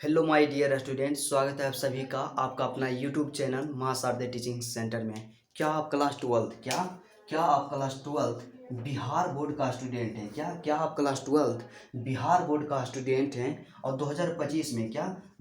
Hello my dear student, स्वागत है आप सभी का आपका अपना यूट्यूब चैनल मां शारदे टीचिंग सेंटर में। क्या आप क्लास ट्वेल्थ क्या आप क्लास ट्वेल्थ बिहार बोर्ड का स्टूडेंट हैं? क्या आप क्लास ट्वेल्थ बिहार बोर्ड का स्टूडेंट हैं और 2025 में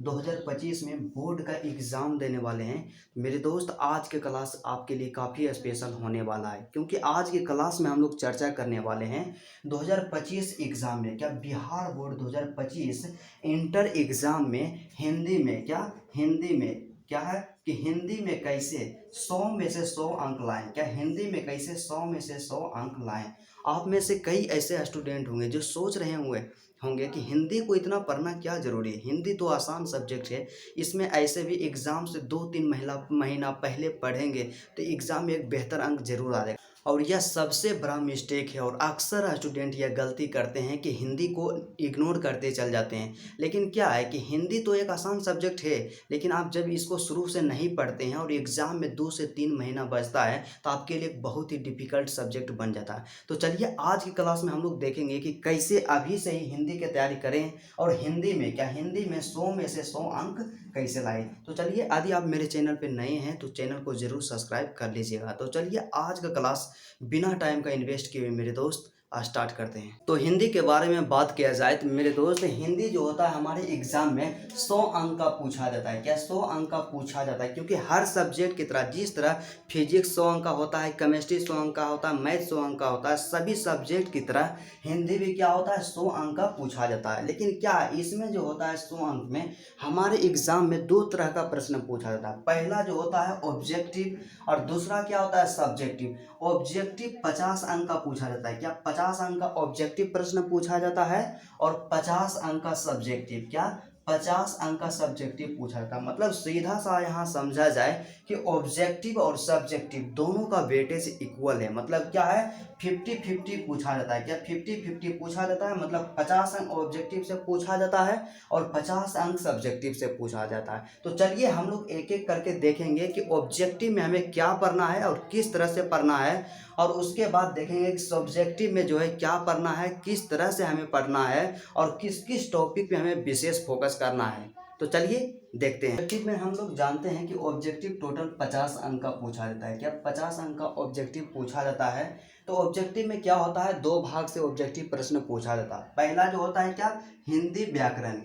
2025 में बोर्ड का एग्ज़ाम देने वाले हैं? मेरे दोस्त, आज के क्लास आपके लिए काफ़ी स्पेशल होने वाला है, क्योंकि आज की क्लास में हम लोग चर्चा करने वाले हैं 2025 एग्ज़ाम में बिहार बोर्ड 2025 इंटर एग्ज़ाम में हिंदी में क्या है कि हिंदी में कैसे 100 में से 100 अंक लाएं। हिंदी में कैसे 100 में से 100 अंक लाएं। आप में से कई ऐसे स्टूडेंट होंगे जो सोच रहे होंगे कि हिंदी को इतना पढ़ना क्या ज़रूरी है, हिंदी तो आसान सब्जेक्ट है, इसमें ऐसे भी एग्ज़ाम से 2-3 महीना पहले पढ़ेंगे तो एग्ज़ाम में एक बेहतर अंक जरूर आ जाएगा। और यह सबसे बड़ा मिस्टेक है और अक्सर स्टूडेंट यह गलती करते हैं कि हिंदी को इग्नोर करते चल जाते हैं। लेकिन क्या है कि हिंदी तो एक आसान सब्जेक्ट है, लेकिन आप जब इसको शुरू से नहीं पढ़ते हैं और एग्ज़ाम में 2 से 3 महीना बचता है तो आपके लिए एक बहुत ही डिफ़िकल्ट सब्जेक्ट बन जाता है। तो चलिए आज की क्लास में हम लोग देखेंगे कि कैसे अभी से ही हिंदी की तैयारी करें और हिंदी में 100 में से 100 अंक कैसे लाएं। तो चलिए, यदि आप मेरे चैनल पे नए हैं तो चैनल को ज़रूर सब्सक्राइब कर लीजिएगा। तो चलिए आज का क्लास बिना टाइम का इन्वेस्ट किए हुए मेरे दोस्त स्टार्ट करते हैं। तो हिंदी के बारे में बात किया जाए तो मेरे दोस्त, हिंदी जो होता है हमारे एग्जाम में 100 अंक का पूछा जाता है। 100 अंक का पूछा जाता है, क्योंकि हर सब्जेक्ट की तरह जिस तरह फिजिक्स 100 अंक का होता है, केमिस्ट्री 100 अंक का होता है, मैथ 100 अंक का होता है, सभी सब्जेक्ट की तरह हिंदी भी क्या होता है 100 अंक का पूछा जाता है। लेकिन क्या इसमें जो होता है 100 अंक में हमारे एग्जाम में 2 तरह का प्रश्न पूछा जाता है। पहला जो होता है ऑब्जेक्टिव और दूसरा क्या होता है सब्जेक्टिव। ऑब्जेक्टिव 50 अंक का पूछा जाता है। 50 अंक का ऑब्जेक्टिव प्रश्न पूछा जाता है और 50 अंक का सब्जेक्टिव 50 अंक का सब्जेक्टिव पूछा जाता है। मतलब सीधा सा यहाँ समझा जाए कि ऑब्जेक्टिव और सब्जेक्टिव दोनों का वेटेज इक्वल है। मतलब क्या है 50-50 पूछा जाता है। 50-50 पूछा जाता है, मतलब 50 अंक ऑब्जेक्टिव से पूछा जाता है और 50 अंक सब्जेक्टिव से पूछा जाता है। तो चलिए हम लोग एक एक करके देखेंगे कि ऑब्जेक्टिव में हमें क्या पढ़ना है और किस तरह से पढ़ना है, और उसके बाद देखेंगे कि सब्जेक्टिव में जो है क्या पढ़ना है, किस तरह से हमें पढ़ना है और किस किस टॉपिक पे हमें विशेष फोकस करना है। तो चलिए देखते हैं। ऑब्जेक्टिव में हम लोग जानते हैं कि ऑब्जेक्टिव टोटल 50 अंक का पूछा जाता है। 50 अंक का ऑब्जेक्टिव पूछा जाता है। तो ऑब्जेक्टिव में क्या होता है, 2 भाग से ऑब्जेक्टिव प्रश्न पूछा जाता है। पहला जो होता है हिंदी व्याकरण।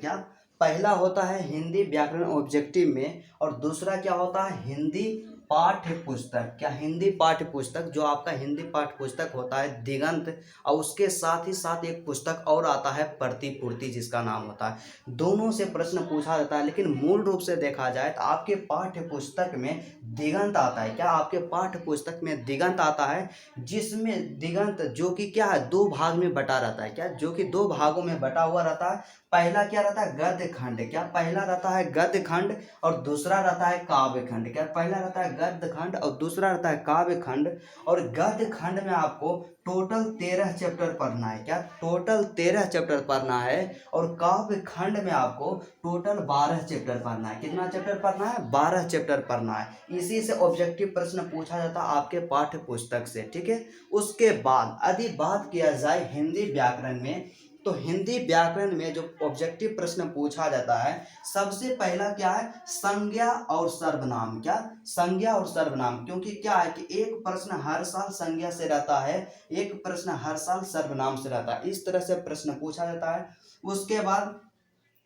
पहला होता है हिंदी व्याकरण ऑब्जेक्टिव में, और दूसरा क्या होता है हिंदी पाठ्य पुस्तक। हिंदी पाठ्य पुस्तक, जो आपका हिंदी पाठ्य पुस्तक होता है दिगंत, और उसके साथ ही साथ एक पुस्तक और आता है प्रतिपूर्ति जिसका नाम होता है। दोनों से प्रश्न पूछा जाता है, लेकिन मूल रूप से देखा जाए तो आपके पाठ्य पुस्तक में दिगंत आता है। आपके पाठ्य पुस्तक में दिगंत आता है, जिसमें दिगंत जो कि क्या है 2 भाग में बटा रहता है। जो कि 2 भागों में बटा हुआ रहता है। पहला क्या रहता है गद्य खंड। पहला रहता है गद्य खंड और दूसरा रहता है काव्य खंड। पहला रहता है गद्य खंड और दूसरा रहता है काव्य खंड। और गद्य खंड में आपको टोटल 13 चैप्टर पढ़ना है। टोटल 13 चैप्टर पढ़ना है। और काव्य खंड में आपको टोटल 12 चैप्टर पढ़ना है। कितना चैप्टर पढ़ना है? 12 चैप्टर पढ़ना है। इसी से ऑब्जेक्टिव प्रश्न पूछा जाता है आपके पाठ्य पुस्तक से। ठीक है। उसके बाद यदि बात किया जाए हिंदी व्याकरण में, तो हिंदी व्याकरण में जो ऑब्जेक्टिव प्रश्न पूछा जाता है, सबसे पहला क्या है संज्ञा और सर्वनाम। संज्ञा और सर्वनाम, क्योंकि क्या है कि एक प्रश्न हर साल संज्ञा से रहता है, एक प्रश्न हर साल सर्वनाम से रहता है। इस तरह से प्रश्न पूछा जाता है। उसके बाद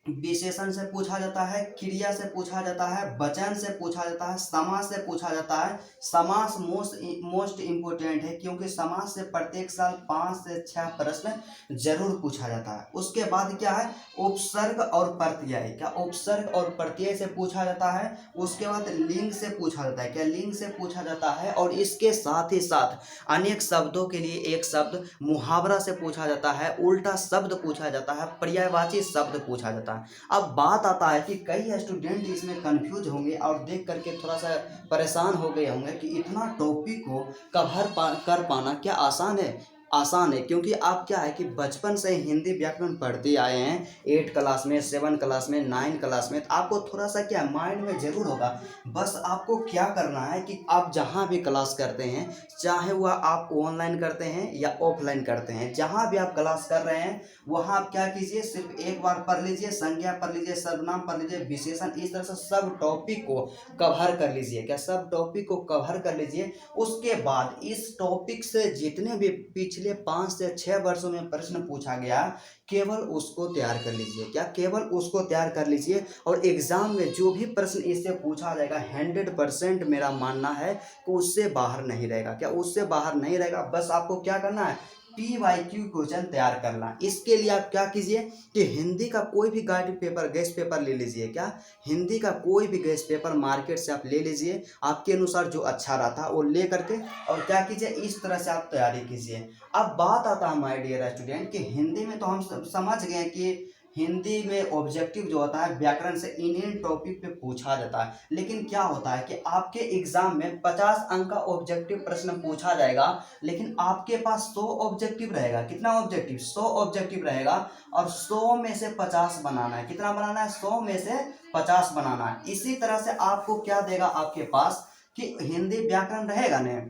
विशेषण से पूछा जाता है, क्रिया से पूछा जाता है, वचन से पूछा जाता है, समास से पूछा जाता है। समास मोस्ट इम्पोर्टेंट है, क्योंकि समास से प्रत्येक साल 5 से 6 प्रश्न जरूर पूछा जाता है। उसके बाद क्या है उपसर्ग और प्रत्यय। उपसर्ग और प्रत्यय से पूछा जाता है। उसके बाद लिंग से पूछा जाता है। लिंग से पूछा जाता है। और इसके साथ ही साथ अनेक शब्दों के लिए एक शब्द मुहावरा से पूछा जाता है, उल्टा शब्द पूछा जाता है, पर्यायवाची शब्द पूछा जाता है। अब बात आता है कि कई स्टूडेंट इसमें कंफ्यूज होंगे और देख करके थोड़ा सा परेशान हो गए होंगे कि इतना टॉपिक को कवर कर पाना क्या आसान है? आसान है, क्योंकि आप क्या है कि बचपन से हिंदी व्याकरण पढ़ते आए हैं, 8 क्लास में, 7 क्लास में, 9 क्लास में, तो आपको थोड़ा सा क्या माइंड में ज़रूर होगा। बस आपको क्या करना है कि आप जहाँ भी क्लास करते हैं, चाहे वह आप ऑनलाइन करते हैं या ऑफलाइन करते हैं, जहाँ भी आप क्लास कर रहे हैं वहाँ आप क्या कीजिए, सिर्फ एक बार पढ़ लीजिए, संज्ञा पढ़ लीजिए, सर्वनाम पढ़ लीजिए, विशेषण, इस तरह से सब टॉपिक को कवर कर लीजिए। क्या सब टॉपिक को कवर कर लीजिए। उसके बाद इस टॉपिक से जितने भी पिछले 5 से 6 वर्षों में प्रश्न पूछा गया, केवल उसको तैयार कर लीजिए। क्या केवल उसको तैयार कर लीजिए, और एग्जाम में जो भी प्रश्न इससे पूछा जाएगा 100% मेरा मानना है कि उससे बाहर नहीं रहेगा। क्या उससे बाहर नहीं रहेगा। बस आपको क्या करना है, PYQ क्वेश्चन तैयार करना। इसके लिए आप क्या कीजिए कि हिंदी का कोई भी गाइड पेपर, गेस्ट पेपर ले लीजिए। क्या हिंदी का कोई भी गेस्ट पेपर मार्केट से आप ले लीजिए, आपके अनुसार जो अच्छा रहता है वो ले करके, और क्या कीजिए, इस तरह से आप तैयारी कीजिए। अब बात आता है माय डियर स्टूडेंट कि हिंदी में तो हम समझ गए कि हिंदी में ऑब्जेक्टिव जो होता है व्याकरण से इन टॉपिक पे पूछा जाता है। लेकिन क्या होता है कि आपके एग्जाम में 50 अंक का ऑब्जेक्टिव प्रश्न पूछा जाएगा, लेकिन आपके पास 100 ऑब्जेक्टिव रहेगा। कितना ऑब्जेक्टिव, 100 ऑब्जेक्टिव रहेगा, और 100 में से 50 बनाना है। कितना बनाना है, 100 में से 50 बनाना है। इसी तरह से आपको क्या देगा आपके पास कि हिंदी व्याकरण रहेगा ना,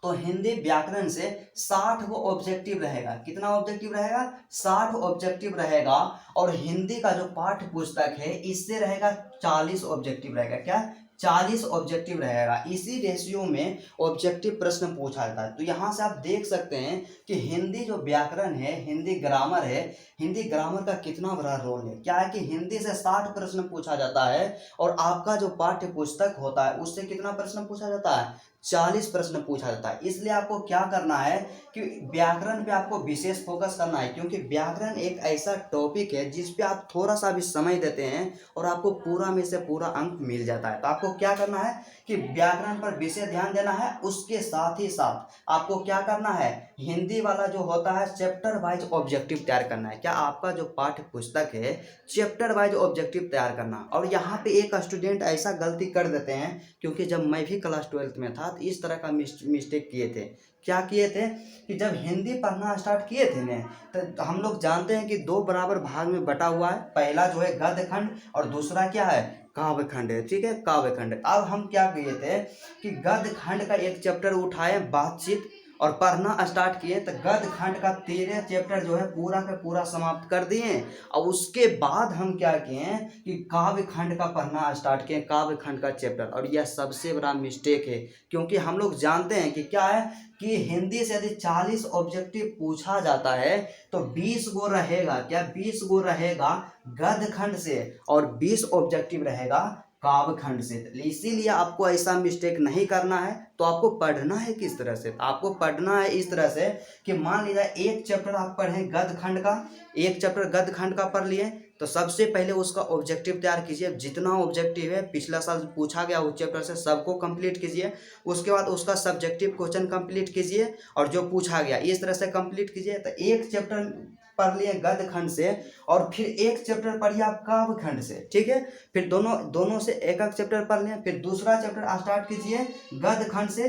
तो हिंदी व्याकरण से 60 वो ऑब्जेक्टिव रहेगा। कितना ऑब्जेक्टिव रहेगा, 60 ऑब्जेक्टिव रहेगा। और हिंदी का जो पाठ्य पुस्तक है इससे रहेगा 40 ऑब्जेक्टिव रहेगा। क्या, 40 ऑब्जेक्टिव रहेगा। इसी रेशियो में ऑब्जेक्टिव प्रश्न पूछा जाता है। तो यहाँ से आप देख सकते हैं कि हिंदी जो व्याकरण है, हिंदी ग्रामर है, हिंदी ग्रामर का कितना बड़ा रोल है। क्या है कि हिंदी से 60 प्रश्न पूछा जाता है, और आपका जो पाठ्य पुस्तक होता है उससे कितना प्रश्न पूछा जाता है, 40 प्रश्न पूछा जाता है। इसलिए आपको क्या करना है कि व्याकरण पे आपको विशेष फोकस करना है, क्योंकि व्याकरण एक ऐसा टॉपिक है जिस पे आप थोड़ा सा भी समय देते हैं और आपको पूरा में से पूरा अंक मिल जाता है। तो आपको क्या करना है कि व्याकरण पर विशेष ध्यान देना है। उसके साथ ही साथ आपको क्या करना है, हिंदी वाला जो होता है चैप्टर वाइज ऑब्जेक्टिव तैयार करना है। क्या आपका जो पाठ्य पुस्तक है चैप्टर वाइज ऑब्जेक्टिव तैयार करना। और यहाँ पे एक स्टूडेंट ऐसा गलती कर देते हैं, क्योंकि जब मैं भी क्लास 12th में था तो इस तरह का मिस्टेक किए थे। क्या किए थे कि जब हिंदी पढ़ना स्टार्ट किए थे ना, तो हम लोग जानते हैं कि 2 बराबर भाग में बटा हुआ है। पहला जो है गद्य खंड, और दूसरा क्या है, काव्य खंड है। ठीक है, काव्य खंड। अब हम क्या किए थे कि गद्य खंड का एक चैप्टर उठाए, बातचीत, और पढ़ना स्टार्ट किए। तो गद्य खंड का 13 चैप्टर जो है पूरा का पूरा समाप्त कर दिए। और उसके बाद हम क्या किए कि काव्य खंड का पढ़ना स्टार्ट किए, काव्य खंड का चैप्टर। और यह सबसे बड़ा मिस्टेक है, क्योंकि हम लोग जानते हैं कि क्या है कि हिंदी से यदि 40 ऑब्जेक्टिव पूछा जाता है तो 20 गो रहेगा। क्या, 20 गो रहेगा गद्य खंड से, और 20 ऑब्जेक्टिव रहेगा काव्य खंड से। इसीलिए आपको ऐसा मिस्टेक नहीं करना है। तो आपको पढ़ना है किस तरह से, आपको पढ़ना है इस तरह से कि मान लीजिए एक चैप्टर आप पढ़ें गद्य खंड का, एक चैप्टर गद्य खंड का पढ़ लिए, तो सबसे पहले उसका ऑब्जेक्टिव तैयार कीजिए। जितना ऑब्जेक्टिव है पिछला साल पूछा गया उस चैप्टर से सबको कंप्लीट कीजिए। उसके बाद उसका सब्जेक्टिव क्वेश्चन कंप्लीट कीजिए, और जो पूछा गया इस तरह से कंप्लीट कीजिए। तो एक चैप्टर पढ़ लिए गद्य खंड से, और फिर एक चैप्टर पढ़िए आप काव्य खंड से। ठीक है, फिर दोनों से एक एक चैप्टर पढ़ लें, फिर दूसरा चैप्टर स्टार्ट कीजिए गद्य खंड से,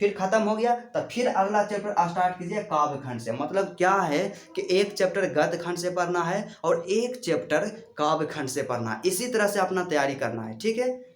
फिर खत्म हो गया तो फिर अगला चैप्टर स्टार्ट कीजिए काव्य खंड से। मतलब क्या है कि एक चैप्टर गद्य खंड से पढ़ना है और एक चैप्टर काव्य खंड से पढ़ना है। इसी तरह से अपना तैयारी करना है। ठीक है,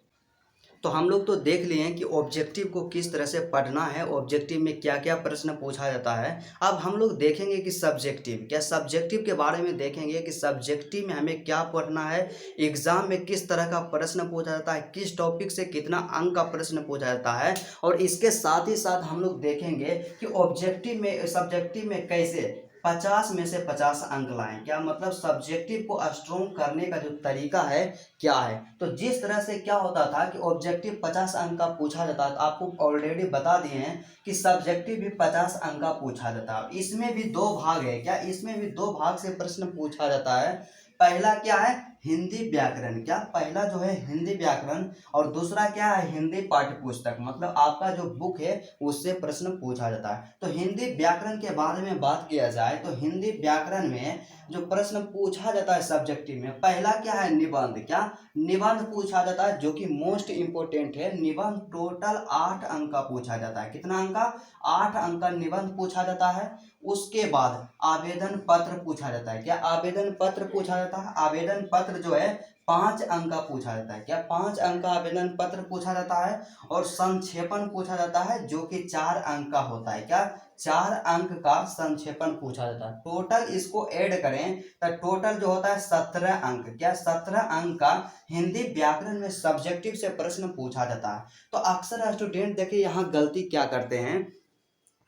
तो हम लोग तो देख लिए हैं कि ऑब्जेक्टिव को किस तरह से पढ़ना है, ऑब्जेक्टिव में क्या क्या प्रश्न पूछा जाता है। अब हम लोग देखेंगे कि सब्जेक्टिव, क्या सब्जेक्टिव के बारे में देखेंगे कि सब्जेक्टिव में हमें क्या पढ़ना है, एग्जाम में किस तरह का प्रश्न पूछा जाता है, किस टॉपिक से कितना अंक का प्रश्न पूछा जाता है। और इसके साथ ही साथ हम लोग देखेंगे कि ऑब्जेक्टिव में, सब्जेक्टिव में कैसे 50 में से 50 अंक लाएं। क्या मतलब सब्जेक्टिव को स्ट्रॉन्ग करने का जो तरीका है क्या है। तो जिस तरह से क्या होता था कि ऑब्जेक्टिव 50 अंक का पूछा जाता है, आपको ऑलरेडी बता दिए हैं कि सब्जेक्टिव भी 50 अंक का पूछा जाता है। इसमें भी 2 भाग है। क्या, इसमें भी 2 भाग से प्रश्न पूछा जाता है। पहला क्या है, हिंदी व्याकरण, क्या पहला जो है हिंदी व्याकरण और दूसरा क्या है हिंदी पाठ्य पुस्तक, मतलब आपका जो बुक है उससे प्रश्न पूछा जाता है। तो हिंदी व्याकरण के बारे में बात किया जाए तो हिंदी व्याकरण में जो प्रश्न पूछा जाता है सब्जेक्टिव में, पहला क्या है निबंध, क्या निबंध पूछा जाता है जो कि मोस्ट इंपोर्टेंट है। निबंध टोटल 8 अंक का पूछा जाता है। कितना अंक का? 8 अंक का निबंध पूछा जाता है। उसके बाद आवेदन पत्र पूछा जाता है। क्या आवेदन पत्र पूछा जाता है? आवेदन पत्र जो है 5 अंक का पूछा जाता है। क्या 5 अंक का आवेदन पत्र पूछा जाता है। और संक्षेपण पूछा जाता है जो कि 4 अंक का होता है। क्या 4 अंक का संक्षेपण पूछा जाता है। टोटल इसको ऐड करें तो टोटल जो होता है 17 अंक। क्या 17 अंक का हिंदी व्याकरण में सब्जेक्टिव से प्रश्न पूछा जाता है। तो अक्सर स्टूडेंट देखिए यहाँ गलती क्या करते हैं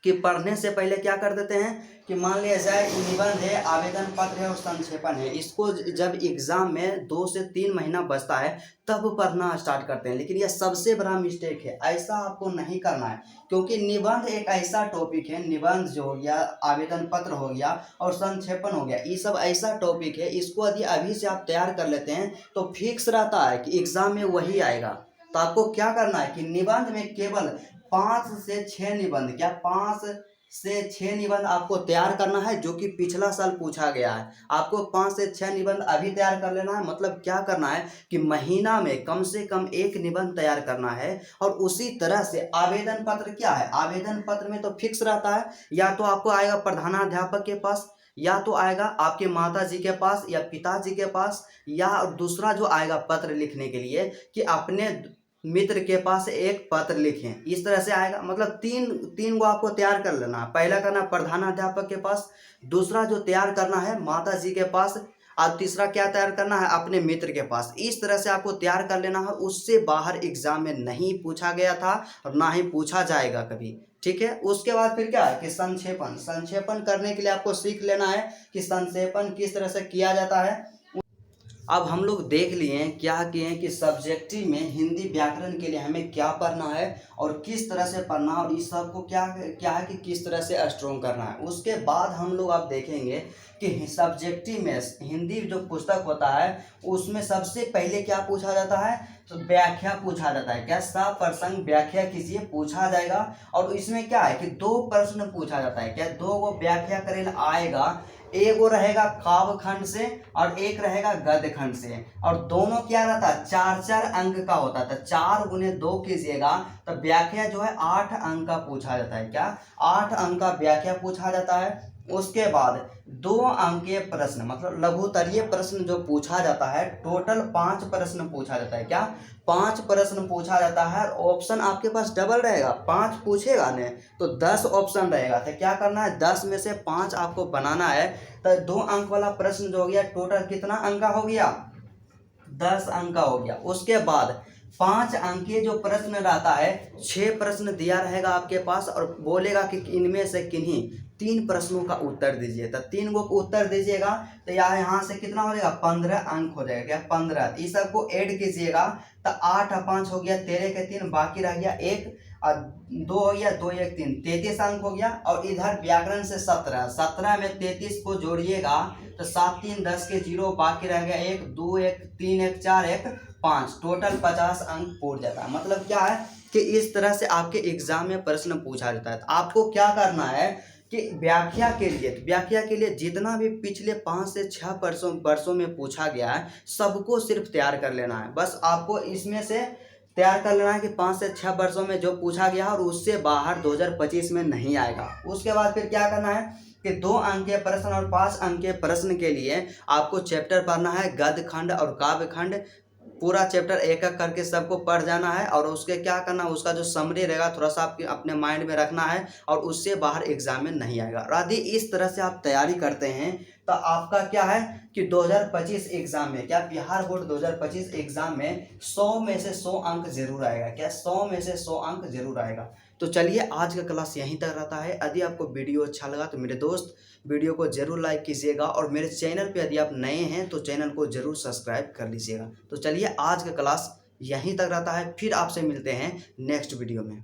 कि पढ़ने से पहले क्या कर देते हैं कि मान लिया जाए कि निबंध है, आवेदन पत्र है और संक्षेपण है, इसको जब एग्जाम में 2 से 3 महीना बचता है तब पढ़ना स्टार्ट करते हैं। लेकिन यह सबसे बड़ा मिस्टेक है, ऐसा आपको नहीं करना है। क्योंकि निबंध एक ऐसा टॉपिक है, निबंध जो हो गया, आवेदन पत्र हो गया और संक्षेपण हो गया, ये सब ऐसा टॉपिक है, इसको यदि अभी से आप तैयार कर लेते हैं तो फिक्स रहता है कि एग्जाम में वही आएगा। तो आपको क्या करना है कि निबंध में केवल 5 से 6 निबंध, क्या 5 से 6 निबंध आपको तैयार करना है जो कि पिछला साल पूछा गया है। आपको 5 से 6 निबंध अभी तैयार कर लेना है। मतलब क्या करना है कि महीना में कम से कम 1 निबंध तैयार करना है। और उसी तरह से आवेदन पत्र क्या है, आवेदन पत्र में तो फिक्स रहता है, या तो आपको आएगा प्रधानाध्यापक के पास, या तो आएगा आपके माता जी के पास या पिताजी के पास, या दूसरा जो आएगा पत्र लिखने के लिए कि अपने मित्र के पास एक पत्र लिखें, इस तरह से आएगा। मतलब तीन को आपको तैयार कर लेना है। पहला करना प्रधानाध्यापक के पास, दूसरा जो तैयार करना है माता जी के पास, और तीसरा क्या तैयार करना है अपने मित्र के पास। इस तरह से आपको तैयार कर लेना है। उससे बाहर एग्जाम में नहीं पूछा गया था और ना ही पूछा जाएगा कभी। ठीक है। उसके बाद फिर क्या है कि संक्षेपण, संक्षेपण करने के लिए आपको सीख लेना है कि संक्षेपण किस तरह से किया जाता है। अब हम लोग देख लिए हैं क्या किए हैं कि सब्जेक्टिव में हिंदी व्याकरण के लिए हमें क्या पढ़ना है और किस तरह से पढ़ना है, और इस सब को क्या क्या है कि किस तरह से स्ट्रॉन्ग करना है। उसके बाद हम लोग अब देखेंगे कि सब्जेक्टिव में हिंदी जो पुस्तक होता है उसमें सबसे पहले क्या पूछा जाता है, तो व्याख्या पूछा जाता है। क्या सप्रसंग व्याख्या कीजिए पूछा जाएगा। और इसमें क्या है कि 2 प्रश्न पूछा जाता है। क्या 2 को व्याख्या करेल आएगा, एक वो रहेगा काव्य खंड से और एक रहेगा गद्य खंड से, और दोनों क्या रहता है 4-4 अंक का होता है। तो 4 गुने 2 कीजिएगा तो व्याख्या जो है 8 अंक का पूछा जाता है। क्या 8 अंक का व्याख्या पूछा जाता है। उसके बाद 2 अंकीय प्रश्न, मतलब लघुत्तरीय प्रश्न जो पूछा जाता है, टोटल 5 प्रश्न पूछा जाता है। क्या 5 प्रश्न पूछा जाता है। ऑप्शन आपके पास डबल रहेगा, 5 पूछेगा ने तो 10 ऑप्शन रहेगा। तो क्या करना है 10 में से 5 आपको बनाना है। तो 2 अंक वाला प्रश्न जो हो गया टोटल कितना अंक का हो गया, 10 अंक का हो गया। उसके बाद 5 अंकीय जो प्रश्न रहता है, 6 प्रश्न दिया रहेगा आपके पास और बोलेगा कि इनमें से किन्हीं 3 प्रश्नों का उत्तर दीजिए। तो 3 को उत्तर दीजिएगा तो यहाँ से कितना हो जाएगा 15 अंक हो जाएगा। क्या 15, इस सब को ऐड कीजिएगा तो 8 और 5 हो गया, 13 के 3 बाकी रह गया 1 और 2 हो गया, 2 1 3, 33 अंक हो गया। और इधर व्याकरण से 17 में 33 को जोड़िएगा तो 7 3 10 के 0 बाकी रह गया 1 2 1 3 1 4 1 5, टोटल 50 अंक पूर जाता है। मतलब क्या है कि इस तरह से आपके एग्जाम में प्रश्न पूछा जाता है। तो आपको क्या करना है कि व्याख्या के लिए जितना भी पिछले 5 से 6 वर्षों में पूछा गया है सबको सिर्फ तैयार कर लेना है। बस आपको इसमें से तैयार कर लेना है कि 5 से 6 वर्षों में जो पूछा गया और उससे बाहर 2025 में नहीं आएगा। उसके बाद फिर क्या करना है कि 2 अंक के प्रश्न और 5 अंक के प्रश्न के लिए आपको चैप्टर पढ़ना है, गद्य खंड और काव्य खंड। पूरा चैप्टर एक एक करके सबको पढ़ जाना है और उसके क्या करना है, उसका जो समरी रहेगा थोड़ा सा आपके अपने माइंड में रखना है और उससे बाहर एग्जाम में नहीं आएगा। और यदि इस तरह से आप तैयारी करते हैं तो आपका क्या है कि 2025 एग्जाम में, क्या बिहार बोर्ड 2025 एग्जाम में 100 में से 100 अंक जरूर आएगा। क्या 100 में से 100 अंक जरूर आएगा। तो चलिए आज का क्लास यहीं तक रहता है। यदि आपको वीडियो अच्छा लगा तो मेरे दोस्त वीडियो को जरूर लाइक कीजिएगा और मेरे चैनल पे यदि आप नए हैं तो चैनल को जरूर सब्सक्राइब कर लीजिएगा। तो चलिए आज का क्लास यहीं तक रहता है, फिर आपसे मिलते हैं नेक्स्ट वीडियो में।